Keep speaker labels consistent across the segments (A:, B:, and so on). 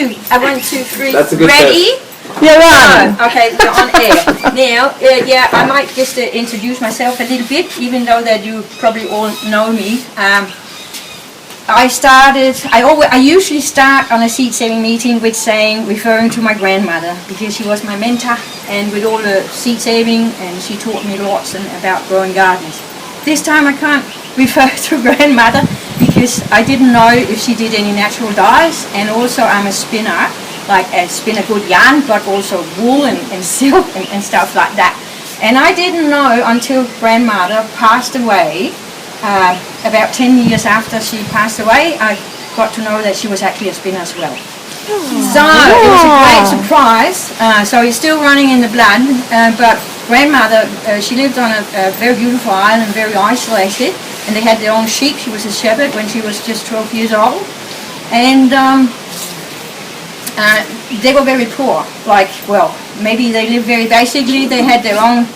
A: 1, 2, 3.
B: That's a good
A: Ready?
C: You're on.
A: Okay, you're on air. Now, yeah, I might just introduce myself a little bit, even though that you probably all know me. I usually start on a seed saving meeting with referring to my grandmother, because she was my mentor, and with all the seed saving, and she taught me lots about growing gardens. This time I can't refer to grandmother, because I didn't know if she did any natural dyes, and also I'm a spinner. Like I spin a good yarn, but also wool and silk and stuff like that. And I didn't know until grandmother passed away, about 10 years after she passed away, I got to know that she was actually a spinner as well. So it was a great surprise. So it's still running in the blood, but grandmother, she lived on a very beautiful island, very isolated, and they had their own sheep. She was a shepherd when she was just 12 years old. And they were very poor, maybe they lived very basically. They had their own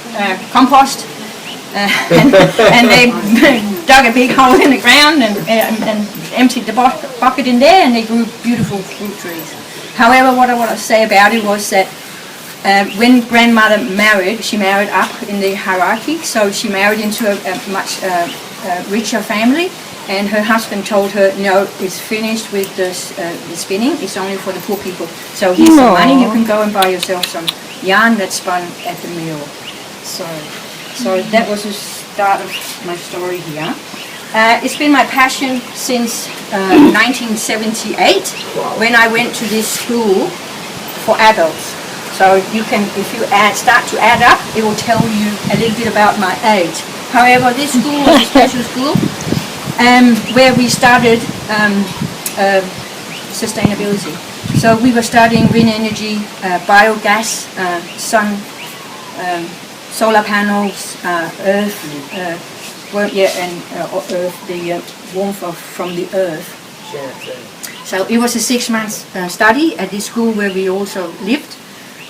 A: compost, and they dug a big hole in the ground and emptied the bucket in there, and they grew beautiful fruit trees. However, what I want to say about it was that when grandmother married, she married up in the hierarchy, so she married into a much richer family. And her husband told her, no, it's finished with the spinning, it's only for the poor people. So here's some money, you can go and buy yourself some yarn that's spun at the mill. So that was the start of my story here. It's been my passion since 1978, when I went to this school for adults. So you can, if you start to add up, it will tell you a little bit about my age. However, this school was a special school, where we started sustainability. So we were studying wind energy, biogas, sun, solar panels, earth, the warmth from the earth. So it was a 6-month study at this school where we also lived,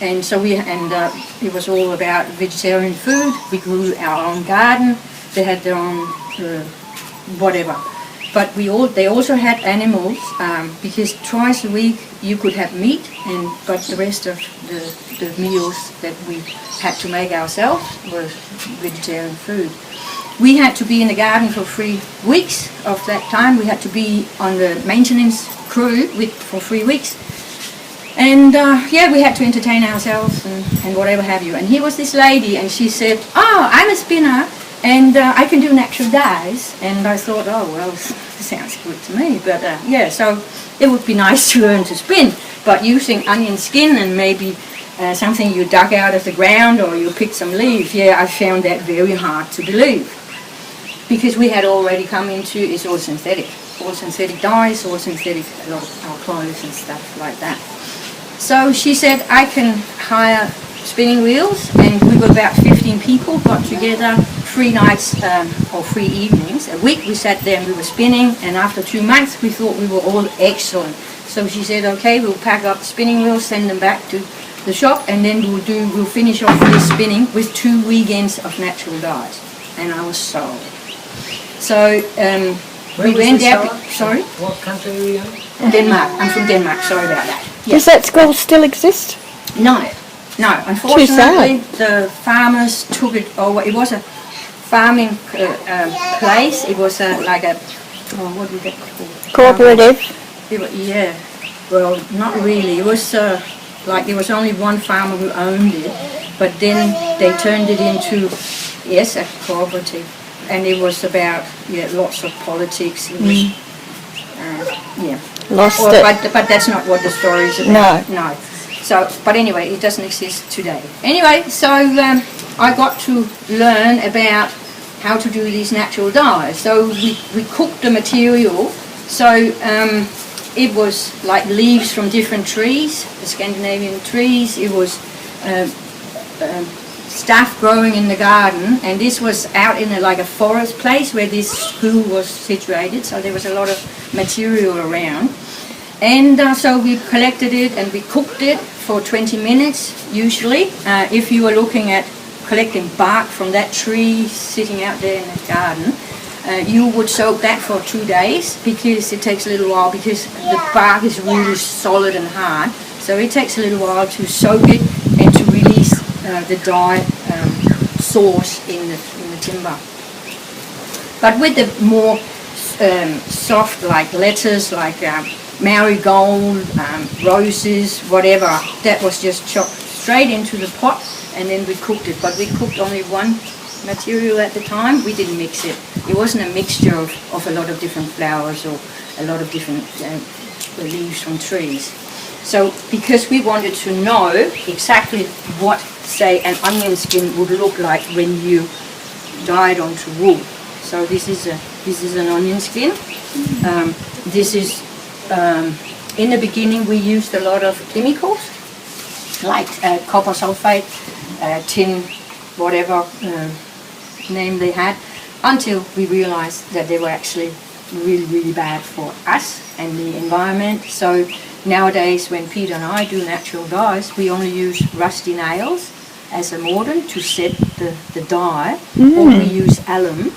A: and so it was all about vegetarian food. We grew our own garden. They had their own whatever, but they also had animals, because twice a week you could have meat, but the rest of the meals that we had to make ourselves was vegetarian food. We had to be in the garden for 3 weeks of that time. We had to be on the maintenance crew for 3 weeks, and we had to entertain ourselves and whatever have you. And here was this lady, and she said, "Oh, I'm a spinner, and I can do natural dyes." And I thought, oh, well, sounds good to me. But so it would be nice to learn to spin, but using onion skin and maybe something you dug out of the ground, or you picked some leaves. I found that very hard to believe, because we had already come into, it's all synthetic dyes, all synthetic, a lot of our clothes and stuff like that. So she said, I can hire spinning wheels, and we were about 15 people, got together 3 nights or 3 evenings a week. We sat there and we were spinning, and after 2 months we thought we were all excellent. So she said, okay, we'll pack up the spinning wheels, send them back to the shop, and then we'll finish off this spinning with 2 weekends of natural dyes. And I was sold. So we went out. Sorry?
D: What country are you in?
A: Denmark. I'm from Denmark, sorry about that.
C: Does that school still exist?
A: No, unfortunately the farmers took it over. It was a farming place. It was what do you call it?
C: Cooperative?
A: Well, not really. It was there was only one farmer who owned it, but then they turned it into, a cooperative. And it was about, lots of politics. It was,
C: Lost it.
A: But that's not what the story is about. No. So, but anyway, it doesn't exist today. Anyway, so I got to learn about how to do these natural dyes. So we cooked the material. So it was like leaves from different trees, the Scandinavian trees. It was stuff growing in the garden, and this was out in a forest place where this school was situated, so there was a lot of material around. And so we collected it and we cooked it for 20 minutes usually. If you were looking at collecting bark from that tree sitting out there in the garden, you would soak that for 2 days because it takes a little while because the bark is really solid and hard. So it takes a little while to soak it and to release the dye source in the timber. But with the more soft like lettuce, like marigold, roses, whatever, that was just chopped straight into the pot and then we cooked it. But we cooked only one material at the time. We didn't mix it. It wasn't a mixture of a lot of different flowers or a lot of different leaves from trees. So because we wanted to know exactly what, say, an onion skin would look like when you dyed onto wool. So this is an onion skin. This is in the beginning we used a lot of chemicals like copper sulfate, tin, whatever name they had, until we realized that they were actually really bad for us and the environment. So nowadays when Peter and I do natural dyes, we only use rusty nails as a mordant to set the dye, or we use alum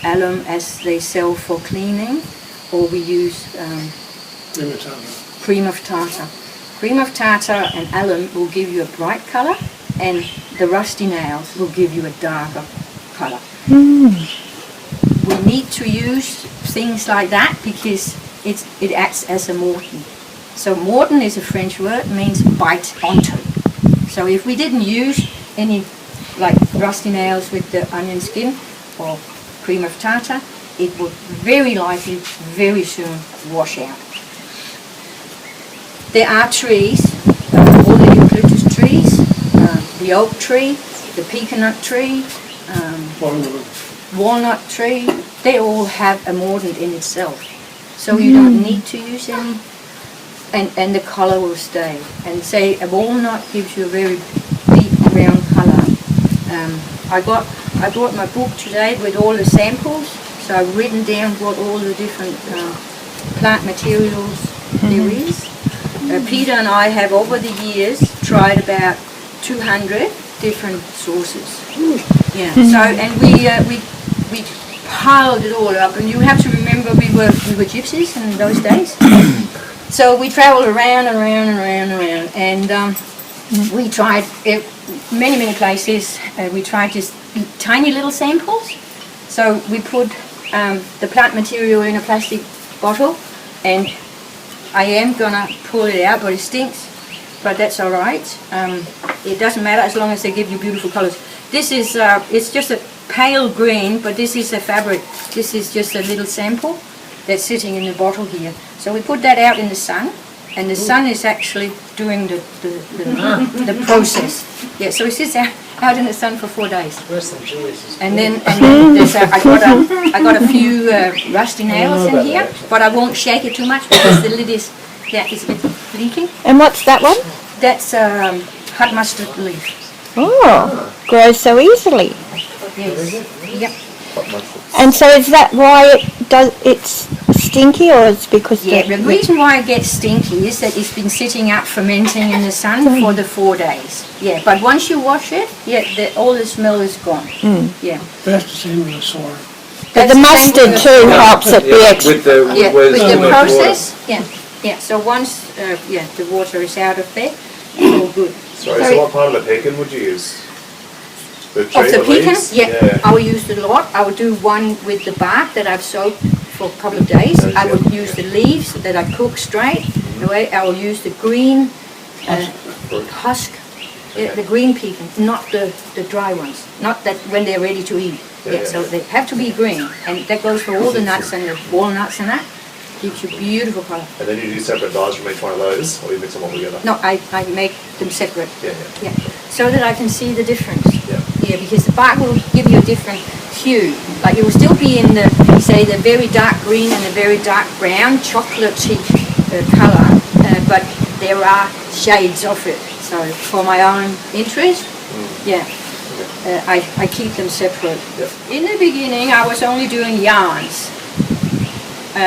A: as they sell for cleaning, or we use cream of tartar. Cream of tartar and alum will give you a bright color, and the rusty nails will give you a darker color. We need to use things like that because it acts as a mordant. So mordant is a French word, means bite onto. So if we didn't use any like rusty nails with the onion skin or cream of tartar, it would very likely very soon wash out. There are trees, all the eucalyptus trees, the oak tree, the pecan tree, walnut tree, they all have a mordant in itself. So you don't need to use any, and the color will stay. And say a walnut gives you a very deep brown color. I brought my book today with all the samples, so I've written down what all the different plant materials there is. Peter and I have over the years tried about 200 different sources. Yeah. So and we piled it all up, and you have to remember we were gypsies in those days. So we travelled around and around, and we tried many places. We tried just tiny little samples. So we put the plant material in a plastic bottle, and I am gonna pull it out, but it stinks. But that's all right. It doesn't matter as long as they give you beautiful colors. This is it's just a pale green, but this is a fabric. This is just a little sample that's sitting in the bottle here. So we put that out in the sun, and the sun is actually doing the process. Yeah, so it sits out in the sun for 4 days. And then there's I got a few rusty nails in here, but I won't shake it too much because the lid is it's a bit leaking.
C: And what's that one?
A: That's hot mustard leaf.
C: Oh, grows so easily.
A: Yes. Yep.
C: And so is that why it's stinky, or it's because
A: the reason why it gets stinky is that it's been sitting out fermenting in the sun for the 4 days. Yeah, but once you wash it, all the smell is gone. Yeah.
B: That's the same with the soil.
C: But the mustard too helps it be extra.
E: With the
A: process. Yeah. So once the water is out of there, it's all good.
E: Sorry, so what part of the pecan would you use? The tree,
A: of the pecan?
E: leaves?
A: Yeah, I will use it a lot. I would do one with the bark that I've soaked for a couple of days. I would use the leaves that I cook straight. I will use the green husk, the green pecan, not the dry ones. Not that when they're ready to eat. So they have to be green, and that goes for all the nuts and the walnuts and that. Gives you beautiful colour.
E: And then you do separate dyes from each one of those, or you mix them all together?
A: No, I make them separate.
E: Yeah.
A: So that I can see the difference.
E: Yeah,
A: because the bark will give you a different hue. Like it will still be in the, say, the very dark green and the very dark brown, chocolatey colour, but there are shades of it. So for my own interest, I keep them separate.
E: Yep.
A: In the beginning, I was only doing yarns.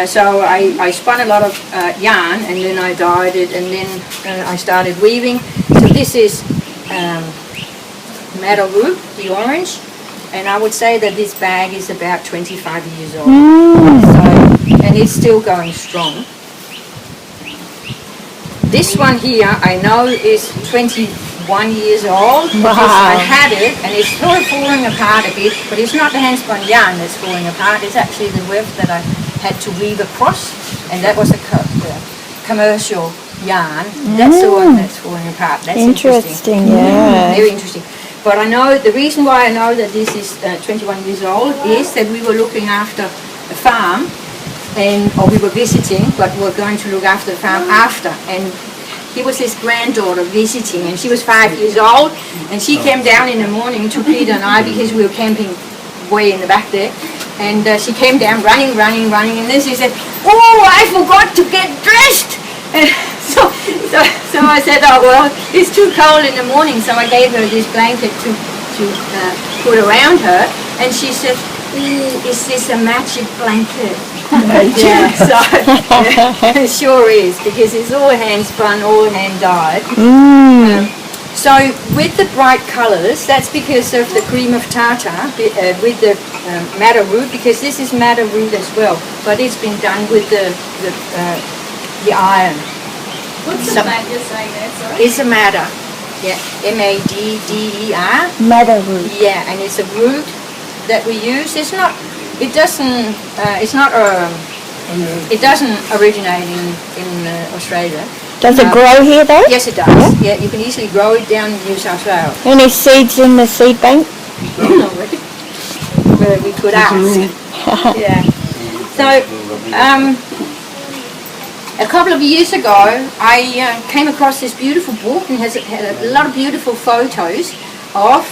A: So I spun a lot of yarn, and then I dyed it, and then I started weaving. So this is madder root, the orange, And I would say that this bag is about 25 years old. So, and it's still going strong. This one here I know is 21 years old because I had it and it's sort of falling apart a bit, but it's not the handspun yarn that's falling apart, it's actually the web that I had to weave across, and that was a commercial yarn. That's the one that's falling apart. That's interesting.
C: Yeah.
A: Very interesting. But I know, the reason why I know that this is 21 years old is that we were looking after a farm, or we were visiting, but we were going to look after the farm after. And he was his granddaughter visiting, and she was 5 years old, and she came down in the morning to Peder and I, because we were camping way in the back there, and she came down running, and then she said, "Oh, I forgot to get dressed!" And so I said, "Oh well, it's too cold in the morning," so I gave her this blanket to put around her, and she said, "Is this a magic blanket?" Yeah, so it sure is, because it's all hand spun, all hand dyed. So with the bright colours, that's because of the cream of tartar with the madder root, because this is madder root as well, but it's been done with the iron.
B: What's the mat you're saying there, sorry?
A: It's a madder, yeah, M-A-D-D-E-R.
C: Madder root.
A: Yeah, and it's a root that we use. It doesn't originate in Australia.
C: Does it grow here though?
A: Yes, it does. Yeah, you can easily grow it down in New South Wales.
C: Any seeds in the seed bank?
A: Where we could ask. Yeah. So, a couple of years ago, I came across this beautiful book, and had a lot of beautiful photos of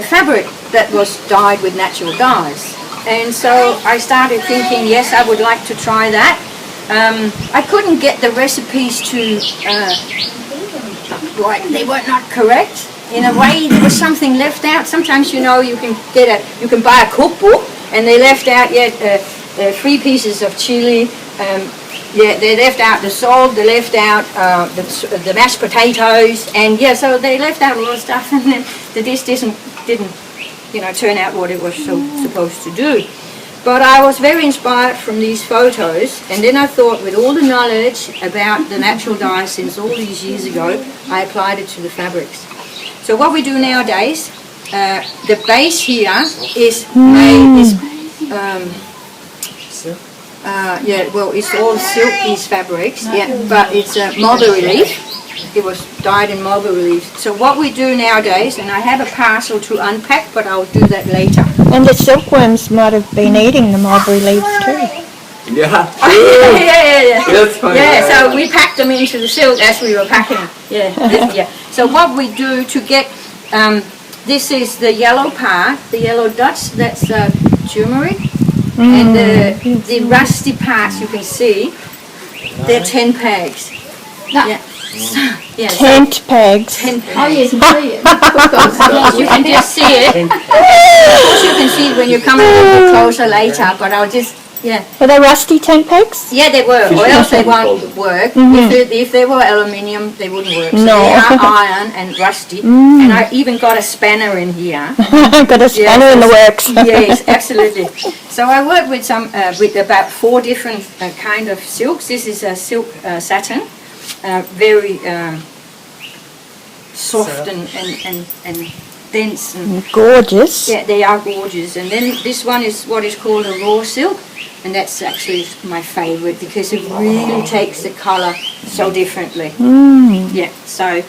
A: fabric that was dyed with natural dyes. And so I started thinking, yes, I would like to try that. I couldn't get the recipes to, they were not correct. In a way, there was something left out. Sometimes, you know, you can buy a cookbook, and they left out 3 pieces of chili. They left out the salt. They left out the mashed potatoes, and so they left out a lot of stuff, and then the dish didn't turn out what it was supposed to do. But I was very inspired from these photos, and then I thought, with all the knowledge about the natural dye since all these years ago, I applied it to the fabrics. So what we do nowadays, the base here is it's all silk, these fabrics, but it's mulberry leaf. It was dyed in mulberry leaf. So what we do nowadays, and I have a parcel to unpack, but I'll do that later.
C: And the silkworms might have been eating the mulberry leaves too.
E: Yeah.
A: Yeah.
E: That's funny.
A: Yeah, so we packed them into the silk as we were packing. Yeah. So what we do to get, this is the yellow part, the yellow dots, that's turmeric. And the rusty parts you can see, they're tent pegs. Yeah.
C: Tent pegs.
A: 10 pegs.
B: Oh, you can see it.
A: You can just see it. Of course you can see it when you come a little bit closer later, but I'll just,
C: Were they rusty tent pegs?
A: Yeah, they were, or else they won't work. If they were aluminium, they wouldn't work. So
C: No.
A: they are iron and rusty. And I even got a spanner in here.
C: Got a spanner in the works.
A: Yes, absolutely. So I work with with about 4 different kind of silks. This is a silk satin, very soft and dense. And
C: gorgeous.
A: yeah, they are gorgeous. And then this one is what is called a raw silk, and that's actually my favorite because it really takes the color so differently. Yeah, so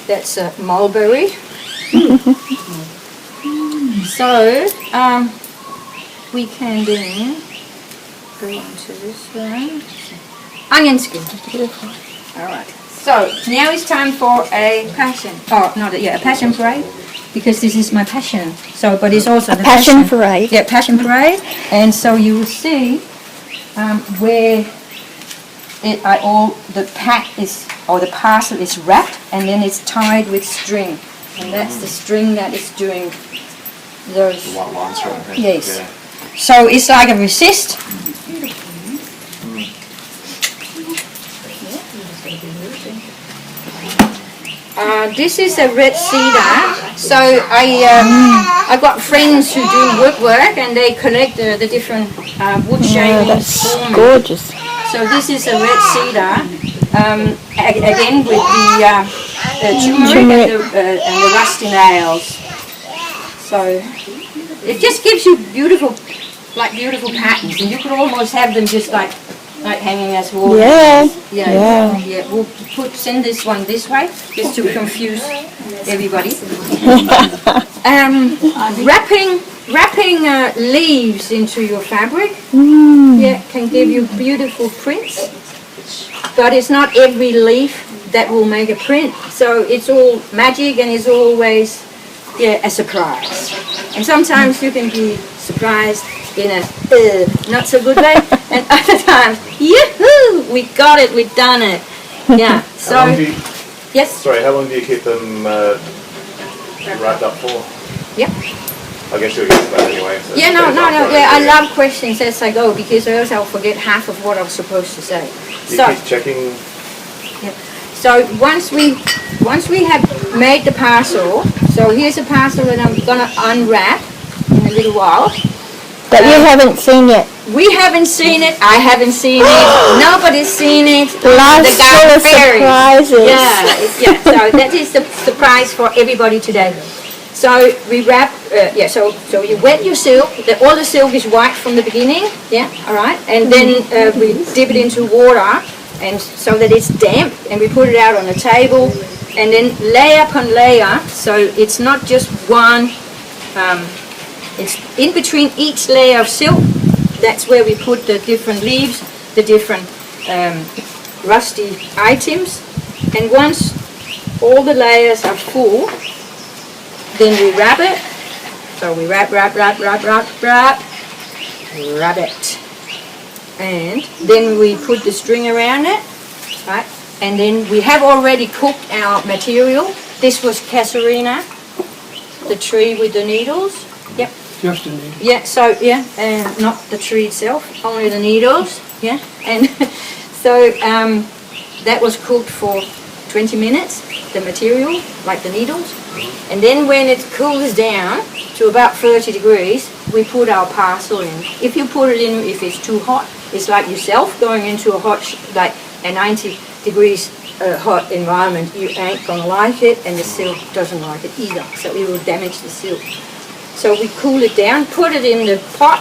A: that's a mulberry. So we can then go into this one. Onion skin. All right. So now it's time for a passion. Oh, not a passion parade, because this is my passion. So, but it's also the
C: passion parade.
A: Yeah, passion parade. And so you will see where the pack is, or the parcel is wrapped, and then it's tied with string, and that's the string that is doing those. Yes.
E: Yeah.
A: So it's like a resist. This is a red cedar. So I got friends who do woodwork and they collect the different wood
C: Oh,
A: shavings
C: that's
A: for me.
C: gorgeous.
A: So this is a red cedar, again with the turmeric and the rusty nails. So it just gives you beautiful patterns, and you could almost have them just like hanging as wall.
C: Yeah.
A: Yeah. We'll send this one this way just to confuse everybody. Wrapping leaves into your fabric, can give you beautiful prints. But it's not every leaf that will make a print. So it's all magic, and it's always a surprise. And sometimes you can be surprised in a not so good way, and other times, yahoo! We got it, we've done it. Yeah. So
E: How long do you,
A: yes.
E: sorry, how long do you keep them wrapped up for?
A: Yep.
E: I guess you'll get to that anyway. So
A: Yeah, no.
E: it's up
A: Yeah, I
E: front,
A: love questions as I go because else I'll forget half of what I was supposed to say.
E: You
A: So,
E: keep checking.
A: so once we have made the parcel, so here's a parcel that I'm gonna unwrap in a little while.
C: But you haven't seen yet.
A: We haven't seen it. I haven't seen it. Nobody's seen it.
C: Life's full of surprises.
A: Yeah. So that is the surprise for everybody today. So we wrap. So you wet your silk. All the silk is white from the beginning. Yeah. All right. And then we dip it into water, and so that it's damp. And we put it out on the table, and then layer upon layer. So it's not just one. It's in between each layer of silk. That's where we put the different leaves, the different rusty items. And once all the layers are full, then we wrap it. So we wrap it. And then we put the string around it, right? And then we have already cooked our material. This was casuarina, the tree with the needles. Yep.
D: Just a needle.
A: Yeah, so not the tree itself, only the needles. Yeah, and so that was cooked for 20 minutes, the material, like the needles. And then when it cools down to about 30 degrees, we put our parcel in. If you put it in, if it's too hot, it's like yourself going into a hot, like a 90 degrees hot environment, you ain't gonna like it, and the silk doesn't like it either, so it will damage the silk. So we cool it down, put it in the pot,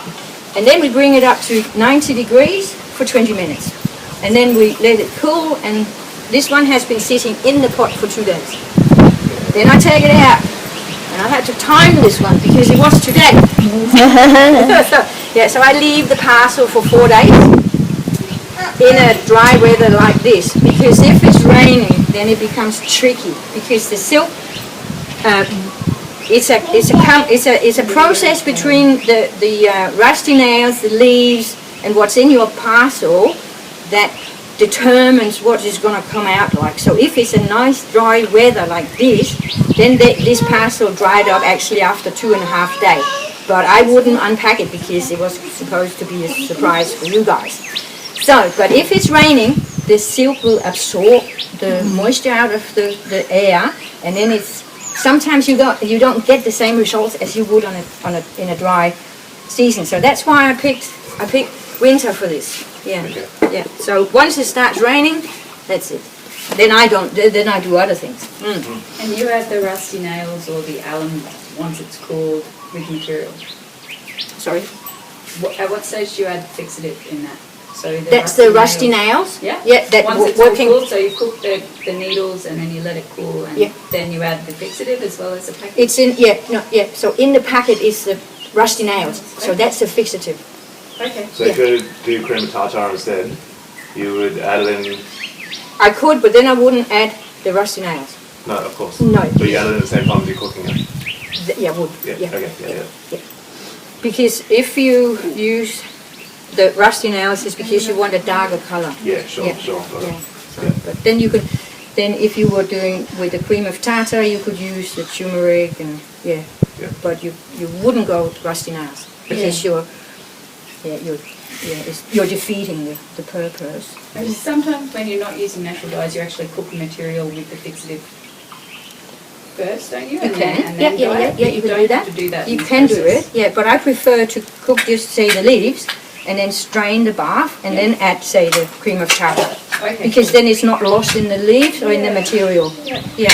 A: and then we bring it up to 90 degrees for 20 minutes. And then we let it cool, and this one has been sitting in the pot for 2 days. Then I take it out, and I had to time this one because it was today. So I leave the parcel for 4 days in a dry weather like this, because if it's raining, then it becomes tricky, because the silk, it's a process between the rusty nails, the leaves, and what's in your parcel that determines what is going to come out like. So if it's a nice dry weather like this, then this parcel dried up actually after 2.5 days. But I wouldn't unpack it because it was supposed to be a surprise for you guys. So, but if it's raining, the silk will absorb the moisture out of the air, and then it's sometimes you don't get the same results as you would in a dry season. So that's why I picked winter for this. Yeah, yeah. So once it starts raining, that's it. Then I do other things.
B: And you add the rusty nails or the alum once it's cooled with material.
A: Sorry.
B: At what stage do you add fixative in that? So
A: That's the rusty nails.
B: Yeah.
A: Yeah. That
B: once it's
A: working.
B: cooled, so you cook the needles and then you let it cool, and then you add the fixative as well as the packet.
A: It's in So in the packet is the rusty nails. So that's the fixative.
B: Okay.
E: So if you do cream of tartar instead, you would add it in.
A: I could, but then I wouldn't add the rusty nails.
E: No, of course.
A: No.
E: But you add it at the same time as you're cooking it.
A: Would.
E: Yeah.
A: Yeah.
E: Okay. Yeah.
A: Because if you use the rusty nails, it's because you want a darker color.
E: Yeah. Sure.
A: Yeah.
E: Sure.
A: Yeah. So, but then you could, if you were doing with the cream of tartar, you could use the turmeric and
E: Yeah.
A: But you wouldn't go with rusty nails because you're defeating the purpose.
B: Sometimes when you're not using natural dyes, you actually cook the material with the fixative first, don't you?
A: You can.
B: And then
A: Yeah,
B: dry it?
A: you
B: You
A: can
B: don't
A: do that.
B: have to do that.
A: You
B: in the
A: can do
B: process.
A: it, yeah, but I prefer to cook just, say, the leaves and then strain the bath and then add, say, the cream of tartar.
B: Okay.
A: Because then it's not lost in the leaves or in the material. Yeah.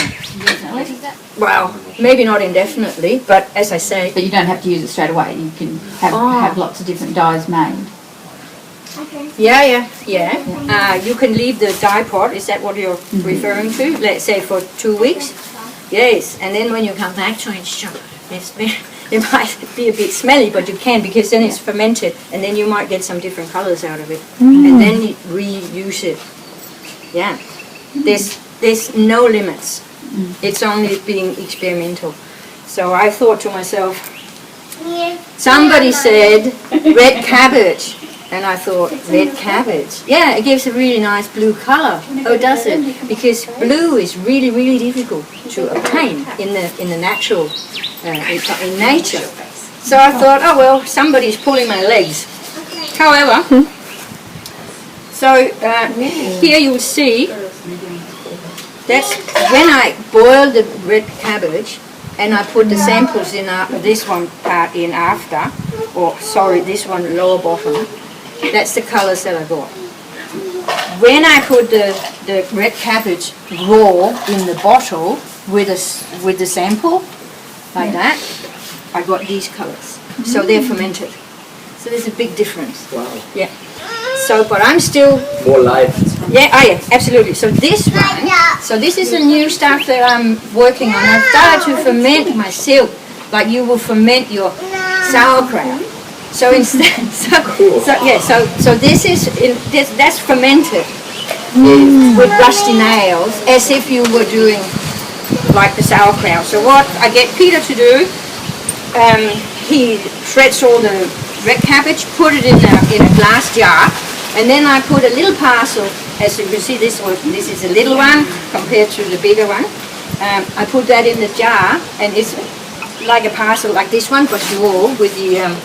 A: Well, maybe not indefinitely, but as I say,
F: But you don't have to use it straight away. You can have lots of different dyes made.
A: yeah. You can leave the dye pot, is that what you're referring to? Let's say for 2 weeks? Yes, and then when you come back to it, sure, it might be a bit smelly, but you can because then it's fermented and then you might get some different colors out of it. And then you reuse it. Yeah. There's no limits. It's only being experimental. So I thought to myself, somebody said red cabbage. And I thought, red cabbage? Yeah, it gives a really nice blue color. Oh, does it? Because blue is really, really difficult to obtain in the natural, in nature. So I thought, oh well, somebody's pulling my legs. However, so here you will see, that's when I boiled the red cabbage and I put the samples in this one part in after, or sorry, this one lower bottom. That's the colors that I got. When I put the red cabbage raw in the bottle with the sample, like that, I got these colors. So they're fermented. So there's a big difference.
E: Wow.
A: Yeah. So, but I'm still...
E: More light.
A: Yeah, absolutely. So this is the new stuff that I'm working on. I've started to ferment my silk, like you will ferment your sauerkraut. So instead, so this is that's fermented with rusty nails, as if you were doing like the sauerkraut. So what I get Peter to do, he shreds all the red cabbage, put it in a glass jar, and then I put a little parcel. As you can see, this is a little one compared to the bigger one. I put that in the jar, and it's like a parcel like this one, but raw with the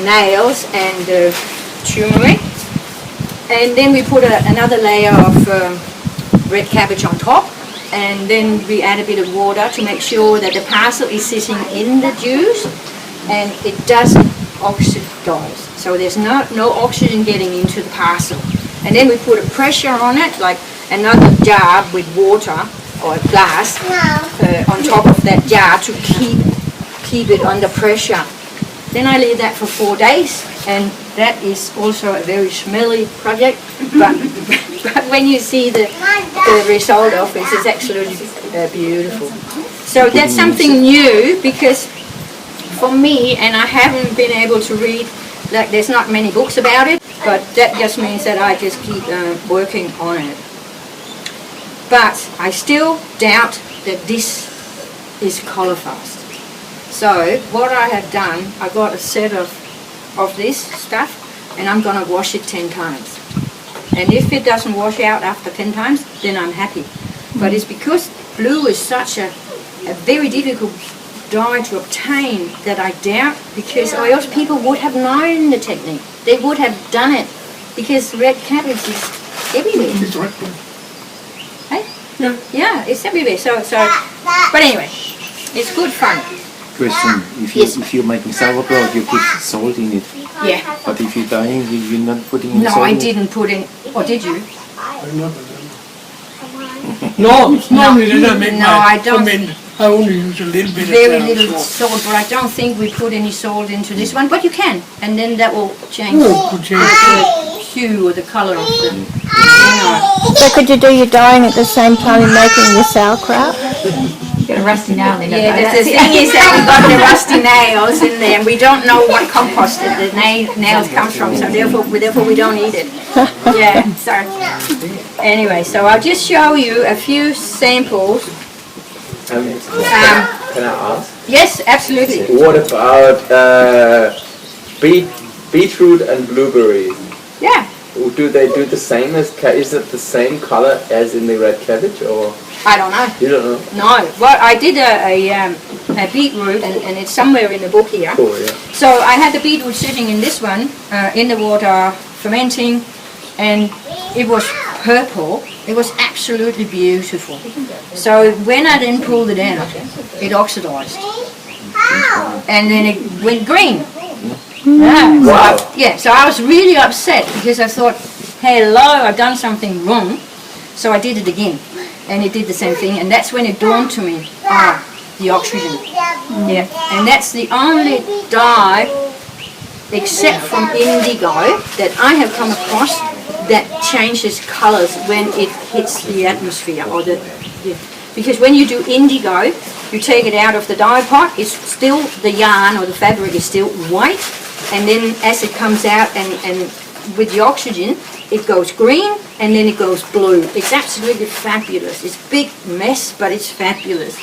A: nails and the turmeric, and then we put another layer of red cabbage on top, and then we add a bit of water to make sure that the parcel is sitting in the juice and it doesn't oxidize, so there's no oxygen getting into the parcel. And then we put a pressure on it, like another jar with water or a glass on top of that jar to keep it under pressure. Then I leave that for 4 days, and that is also a very smelly project, but when you see the result of it, it's actually beautiful. So that's something new, because for me, and I haven't been able to read, like there's not many books about it, but that just means that I just keep working on it. But I still doubt that this is colour fast. So what I have done, I got a set of this stuff, and I'm going to wash it 10 times. And if it doesn't wash out after 10 times, then I'm happy. But it's because blue is such a very difficult dye to obtain that I doubt, because or else people would have known the technique. They would have done it, because red cabbage is everywhere.
D: It's right.
A: Hey?
D: Yeah.
A: Yeah, it's everywhere. So, but anyway, it's good fun.
G: Question: if you're making sauerkraut, you put salt in it.
A: Yeah.
G: But if you're dyeing, you're not putting in
A: No,
G: salt.
A: I didn't put in. Or did you?
D: No, normally they don't make
A: No, I don't.
D: I only use a little bit
A: Very
D: of
A: little
D: salt.
A: salt, but I don't think we put any salt into this one. But you can, and then that will change
D: Oh, could change.
A: the hue or the colour of the thing.
C: So could you do your dyeing at the same time you're making your sauerkraut?
F: Got a rusty nail in it.
A: Yeah, the thing is that we got the rusty nails in there, and we don't know what compost the nails comes from, so therefore we don't eat it. Yeah, so anyway, so I'll just show you a few samples.
E: Can I ask?
A: Yes, absolutely.
E: What about beetroot and blueberries?
A: Yeah,
E: Do they do the same as? Is it the same color as in the red cabbage, or
A: I don't know.
E: you don't know?
A: No, well, I did a beetroot, and it's somewhere in the book here.
E: Cool, yeah.
A: So I had the beetroot sitting in this one, in the water, fermenting, and it was purple. It was absolutely beautiful. So when I then pulled it out, it oxidized. And then it went green. Yeah.
E: Wow.
A: So I was really upset because I thought, hello, I've done something wrong. So I did it again, and it did the same thing. And that's when it dawned to me, the oxygen. Yeah, and that's the only dye, except from indigo, that I have come across that changes colors when it hits the atmosphere. Because when you do indigo, you take it out of the dye pot, it's still, the yarn or the fabric is still white, and then as it comes out and with the oxygen, it goes green and then it goes blue. It's absolutely fabulous. It's a big mess, but it's fabulous.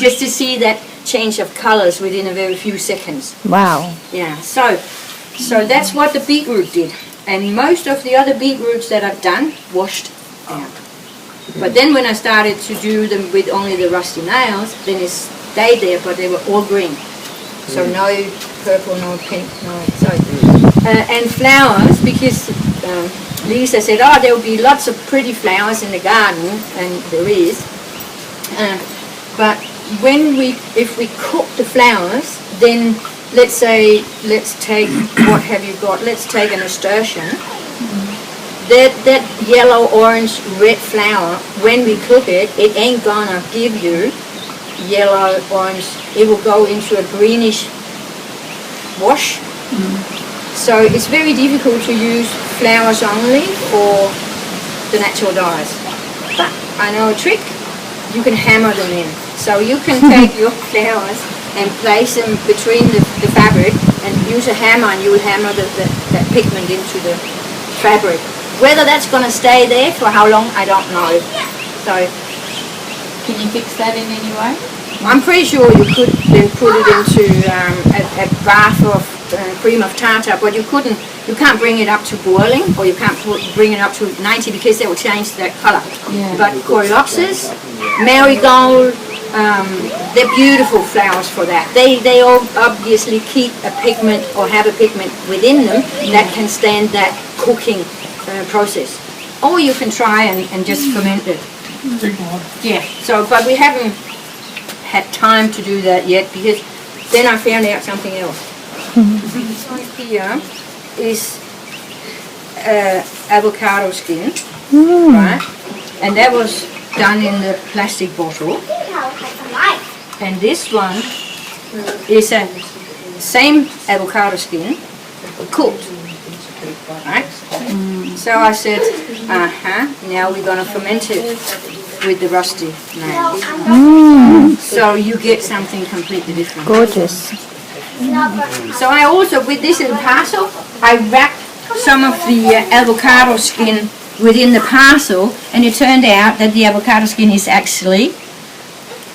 A: Just to see that change of colors within a very few seconds.
C: Wow.
A: Yeah, so that's what the beetroot did. And most of the other beetroots that I've done washed out. But then when I started to do them with only the rusty nails, then it stayed there, but they were all green. So no purple, no pink, and flowers, because Lisa said, there will be lots of pretty flowers in the garden, and there is. But if we cook the flowers, then let's take, what have you got? Let's take a nasturtium. That yellow, orange, red flower, when we cook it, it ain't gonna give you yellow, orange. It will go into a greenish wash. So it's very difficult to use flowers only for the natural dyes. But I know a trick. You can hammer them in. So you can take your flowers and place them between the fabric and use a hammer, and you will hammer that pigment into the fabric. Whether that's going to stay there for how long, I don't know. So,
F: Can you fix that in any way?
A: I'm pretty sure you could then put it into a bath of cream of tartar, but you can't bring it up to boiling, or you can't bring it up to 90 because they will change that color.
F: Yeah.
A: But coreopsis, marigold, they're beautiful flowers for that. They all obviously keep a pigment or have a pigment within them that can stand that cooking process. Or you can try and just ferment it. Yeah, so, but we haven't had time to do that yet, because then I found out something else. This one here is avocado skin, right? And that was done in the plastic bottle. And this one is a same avocado skin cooked, right? So I said, now we're going to ferment it with the rusty nails. So you get something completely different.
C: Gorgeous.
A: So I also, with this little parcel, I wrapped some of the avocado skin within the parcel, and it turned out that the avocado skin is actually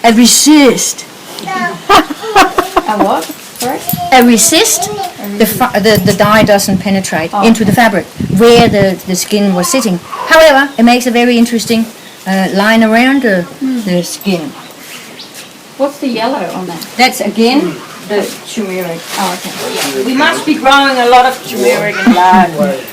A: a resist.
F: A what? Sorry?
A: A resist. The dye doesn't penetrate into the fabric where the skin was sitting. However, it makes a very interesting line around the skin.
F: What's the yellow on that?
A: That's again the turmeric.
F: Oh, okay.
A: We must be growing a lot of turmeric in garden.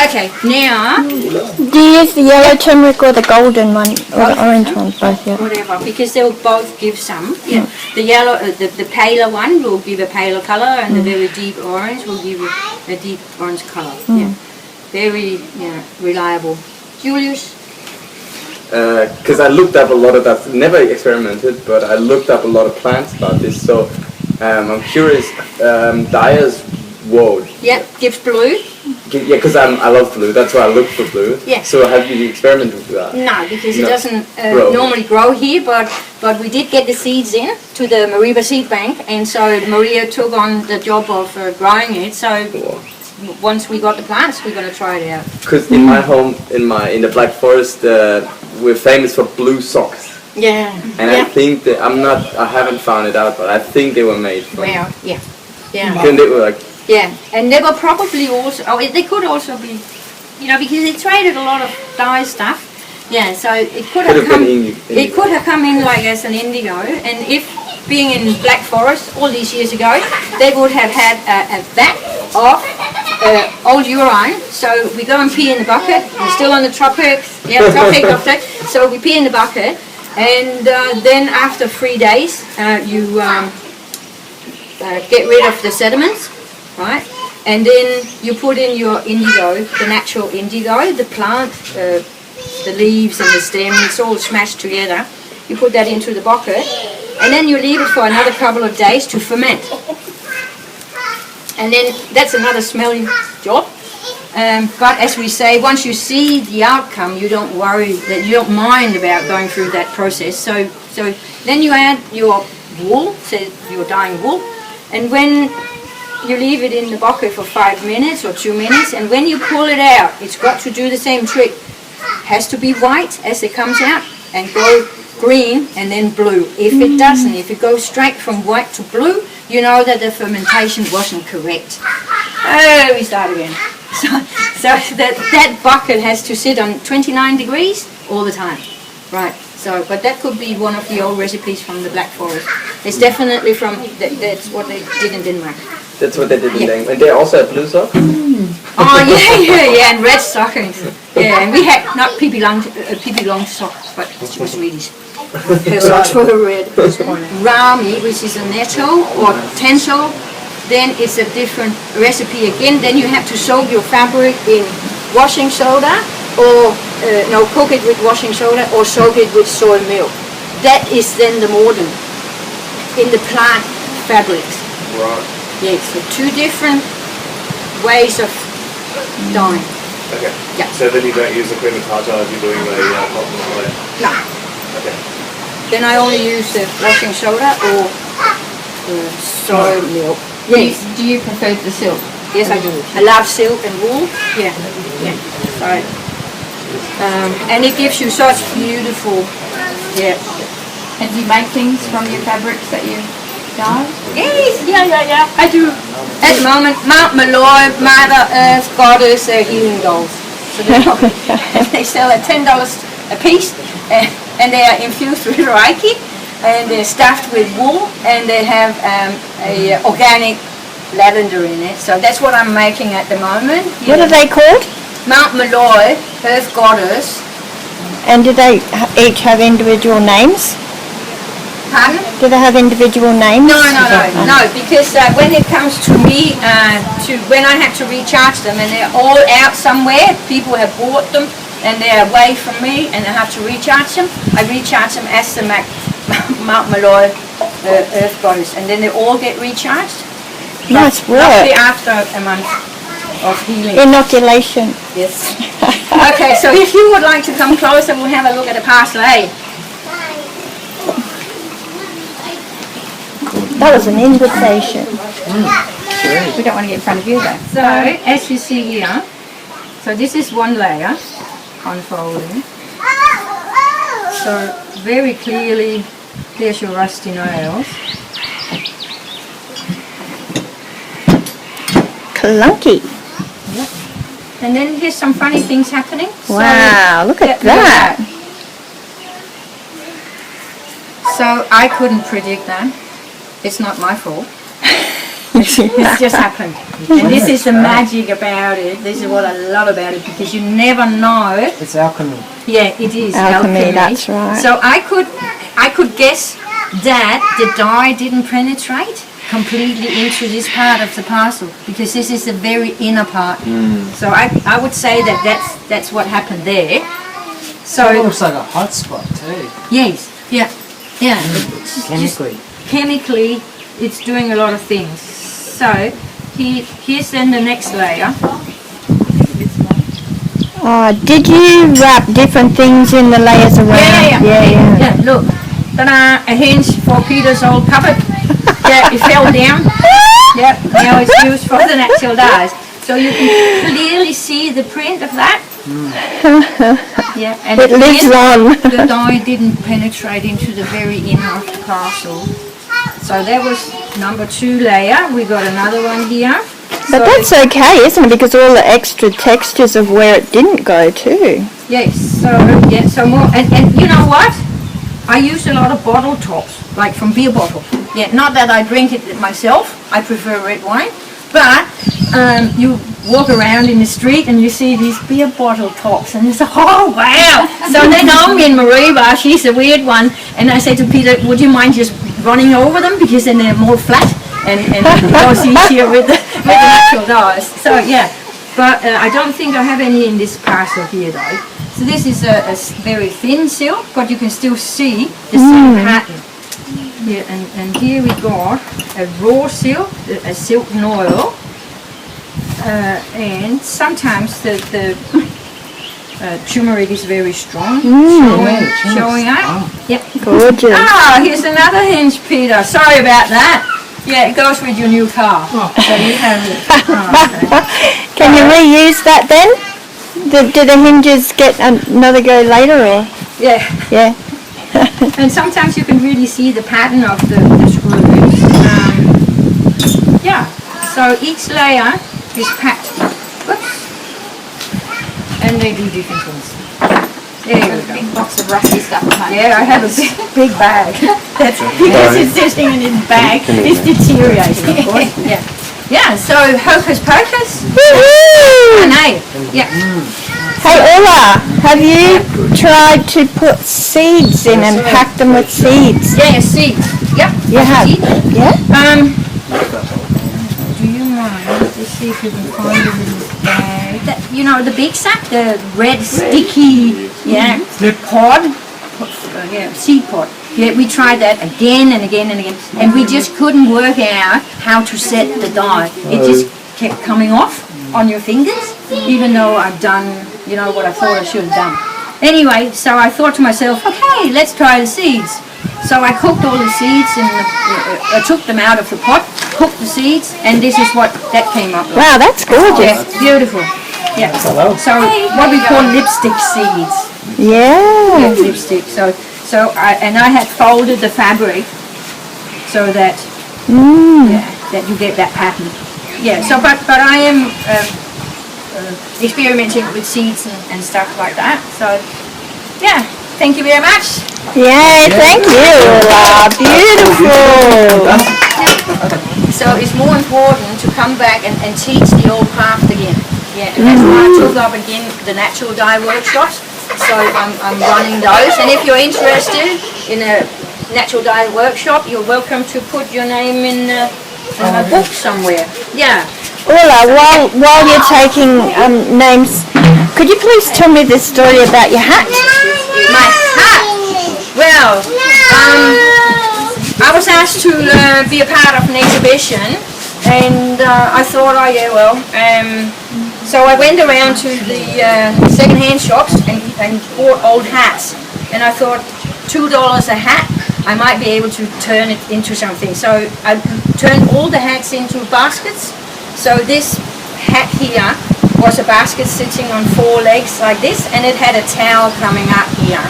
A: Okay, now
C: Do you use the yellow turmeric or the golden one or the orange one? Both, yeah.
A: whatever, because they'll both give some. Yeah, the yellow, the paler one will give a paler color, and the very deep orange will give you a deep orange color. Yeah, very reliable. Julius.
E: Because I looked up a lot of that, never experimented, but I looked up a lot of plants about this, so I'm curious, dyer's woad.
A: Yeah, gives blue.
E: Yeah, because I love blue, that's why I looked for blue.
A: Yeah.
E: So have you experimented with that?
A: No, because it
E: No.
A: doesn't
E: Grow.
A: normally grow here, but we did get the seeds in to the Mariba seed bank, and so Maria took on the job of growing it, so
E: Cool.
A: once we got the plants, we're going to try it out.
E: Because in my home, in the Black Forest, we're famous for blue socks.
A: Yeah.
E: And I think that, I haven't found it out, but I think they were made from.
A: Wow, yeah. Yeah.
E: Can they were like,
A: Yeah, and they were probably also, they could also be, because they traded a lot of dye stuff. Yeah, so it could have come, it could have come in like as an indigo, and if being in Black Forest all these years ago, they would have had a vat of old urine. So we go and pee in the bucket. We're still on the tropics. Yeah, tropic of that. So we pee in the bucket, and then after 3 days, you get rid of the sediments, right? And then you put in your indigo, the natural indigo, the plant, the leaves and the stem. It's all smashed together. You put that into the bucket, and then you leave it for another couple of days to ferment. And then that's another smelly job. But as we say, once you see the outcome, you don't worry, that you don't mind about going through that process. So then you add your wool, so your dyeing wool, and when you leave it in the bucket for 5 minutes or 2 minutes, and when you pull it out, it's got to do the same trick. Has to be white as it comes out, and go green and then blue. If it doesn't, if it goes straight from white to blue, you know that the fermentation wasn't correct. Oh, we start again. So that bucket has to sit on 29 degrees all the time, right? So, but that could be one of the old recipes from the Black Forest. It's definitely from, that's what they did in Denmark.
E: That's what they did in Denmark. And they also have blue socks?
A: Oh, yeah, and red stockings. Yeah, and we had not Pippi Long socks, but it was Swedish. Her socks were red. Rami, which is a nettle or tencel, then it's a different recipe again. Then you have to soak your fabric in washing soda, or cook it with washing soda, or soak it with soy milk. That is then the modern in the plant fabrics.
E: Right.
A: Yes, so 2 different ways of dyeing.
H: Okay.
A: Yeah.
H: So then you don't use the cream of tartar if you're doing a cotton layer?
A: No.
H: Okay.
A: Then I only use the washing soda or soy milk. Yes.
F: Do you prefer the silk?
A: Yes, I do. I love silk and wool. Yeah. So, and it gives you such beautiful,
F: And do you make things from your fabrics that you dye?
A: Yes, yeah. I do. At the moment, Mount Malloy, Mother Earth, Goddess, they're healing dolls. So they sell at $10 a piece, and they are infused with Reiki, and they're stuffed with wool, and they have a organic lavender in it. So that's what I'm making at the moment.
C: What are they called?
A: Mount Malloy, Earth Goddess.
C: And do they each have individual names?
A: Pardon?
C: Do they have individual names?
A: No, because when it comes to me, when I have to recharge them and they're all out somewhere, people have bought them and they're away from me and I have to recharge them, I recharge them as the Mount Malloy Earth Goddess, and then they all get recharged.
C: Nice work.
A: Roughly after a month of healing.
C: Inoculation.
A: Yes. Okay, so if you would like to come closer, we'll have a look at the parsley.
C: That was an invitation.
F: We don't want to get in front of you though.
A: So, as you see here, so this is one layer, unfolding. So, very clearly, there's your rusty nails.
C: Clunky.
A: Yep. And then here's some funny things happening.
C: Wow, look at that.
A: So, I couldn't predict that. It's not my fault. It's just happened. And this is the magic about it. This is what I love about it, because you never know.
I: It's alchemy.
A: Yeah, it is
C: Alchemy, that's right.
A: So I could guess that the dye didn't penetrate completely into this part of the parcel, because this is the very inner part. So I would say that that's what happened there. So
I: It looks like a hot spot too.
A: yes, yeah. It's
I: Chemically.
A: Chemically, it's doing a lot of things. So here's then the next layer.
C: Did you wrap different things in the layers around?
A: Yeah, look. Ta-da! A hinge for Peter's old cupboard. Yeah, it fell down. Yeah, now it's used for the natural dyes. So you can clearly see the print of that. Yeah, and
C: It lives on.
A: The dye didn't penetrate into the very inner of the parcel. So that was number 2 layer. We got another one here.
C: But that's okay, isn't it? Because all the extra textures of where it didn't go too.
A: Yes, so more, and you know what? I use a lot of bottle tops, like from beer bottles. Yeah, not that I drink it myself, I prefer red wine, but walk around in the street and you see these beer bottle tops and it's oh wow. So they know me in Mariba, she's a weird one, and I said to Peter, would you mind just running over them because then they're more flat and it goes easier with the natural dyes. So yeah, but I don't think I have any in this parcel here though. So this is a very thin silk, but you can still see the same pattern. Yeah, and here we got a raw silk, a silk noil, and sometimes the turmeric is very strong, showing up.
C: Wow.
A: Yep.
C: Gorgeous.
A: Ah, here's another hinge, Peter. Sorry about that. Yeah, it goes with your new car. So you have it. Oh, okay.
C: Can you reuse that then? Do the hinges get another go later or?
A: Yeah.
C: Yeah.
A: And sometimes you can really see the pattern of the screws. Yeah, so each layer is packed. Whoops. And they do different things. There you go.
F: Big box of rusty stuff behind.
A: Yeah, I have a big bag. That's because it's sitting in its bag. It's deteriorating, of course. Yeah. Yeah, so hocus pocus.
C: Woohoo!
A: Nay. Yeah.
C: Hey Ulla, have you tried to put seeds in and pack them with seeds?
A: Yeah, seeds. Yep.
C: You have?
A: Seeds.
C: Yeah?
A: Do you mind? Let's see if you can find it in the bag. That, you know, the big sack, the red sticky, yeah, pod. Yeah, seed pod. Yeah, we tried that again and again and again, and we just couldn't work out how to set the dye. It just kept coming off on your fingers, even though I've done, you know, what I thought I should have done. Anyway, so I thought to myself, okay, let's try the seeds. So I cooked all the seeds and I took them out of the pot, cooked the seeds, and this is what that came up with.
C: Wow, that's gorgeous.
A: Yeah, beautiful. Yeah. So what we call lipstick seeds.
C: Yeah.
A: Lipstick. So I had folded the fabric so that that you get that pattern. Yeah. So but I am experimenting with seeds and stuff like that. So yeah. Thank you very much.
C: Yay, thank you, Ulla. Beautiful.
A: So it's more important to come back and teach the old craft again. Yeah, and that's why I took up again the natural dye workshops. So I'm running those, and if you're interested in a natural dye workshop, you're welcome to put your name in a book somewhere. Yeah.
C: Ulla, while you're taking names, could you please tell me the story about your hat?
A: My hat. Well, I was asked to be a part of an exhibition, and I thought, oh yeah, well. So I went around to the second-hand shops and bought old hats, and I thought $2 a hat, I might be able to turn it into something. So I turned all the hats into baskets. So this hat here was a basket sitting on 4 legs like this, and it had a towel coming up here.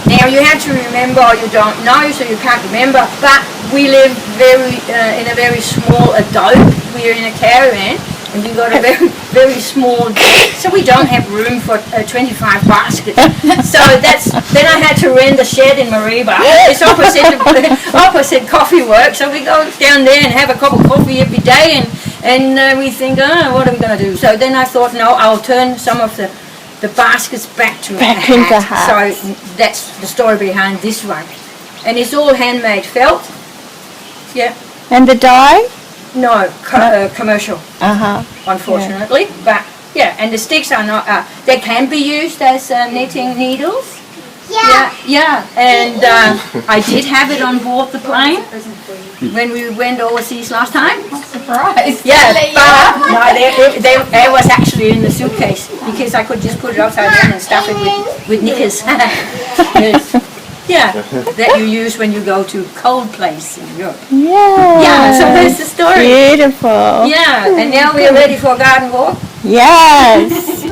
A: Now you have to remember, or you don't know, so you can't remember, but we live in a very small adobe. We're in a caravan, and we've got a very, very small deck, so we don't have room for 25 baskets. So then I had to rent a shed in Mariba. It's opposite Coffee Works, so we go down there and have a cup of coffee every day, and we think, oh, what are we going to do? So then I thought, no, I'll turn some of the baskets back to
C: into hats.
A: So that's the story behind this one. And it's all handmade felt. Yeah.
C: And the dye?
A: No, commercial. Unfortunately, but yeah, and the sticks are not. They can be used as knitting needles. Yeah, and I did have it on board the plane when we went overseas last time.
F: Surprise.
A: Yeah, but no, they was actually in the suitcase because I could just put it upside down and stuff it with knickers. Yes. Yeah, that you use when you go to cold place in Europe. Yeah, so that's the story.
C: Beautiful.
A: Yeah, and now we're ready for a garden walk.
C: Yes.